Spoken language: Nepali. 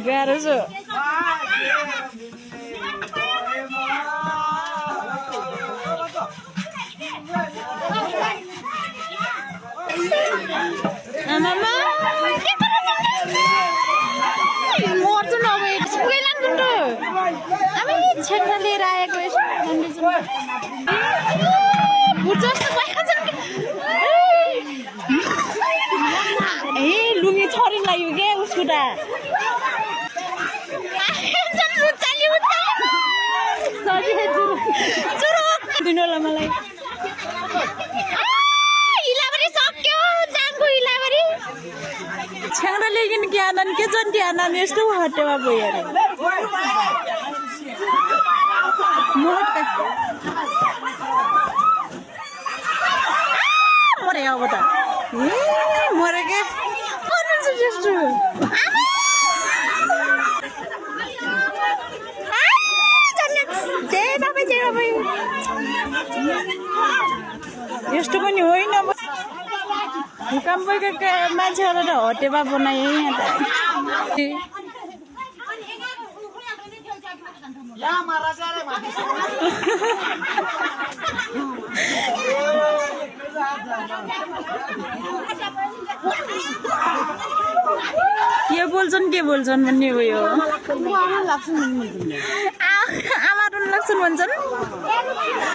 गाह्रो छ आमामा मर्छु न अब एकछिनकै लाग्नु आमै छेक्न लिएर आएको ए लुङ्गी छरिलाई यो क्या उसको त दिनु होला मलाई छ्याङ्रा ल्याइकन के आनन् के जन्ती आनन् यस्तो हटेवा भयो अरे मरे अब त मरे के जस्तो यस्तो पनि होइन भूकम्पको मान्छेहरूलाई त हटेवा बनाए यहाँ त के बोल्छन् भन्ने उयो आमा रुन लाग्छन् भन्छन्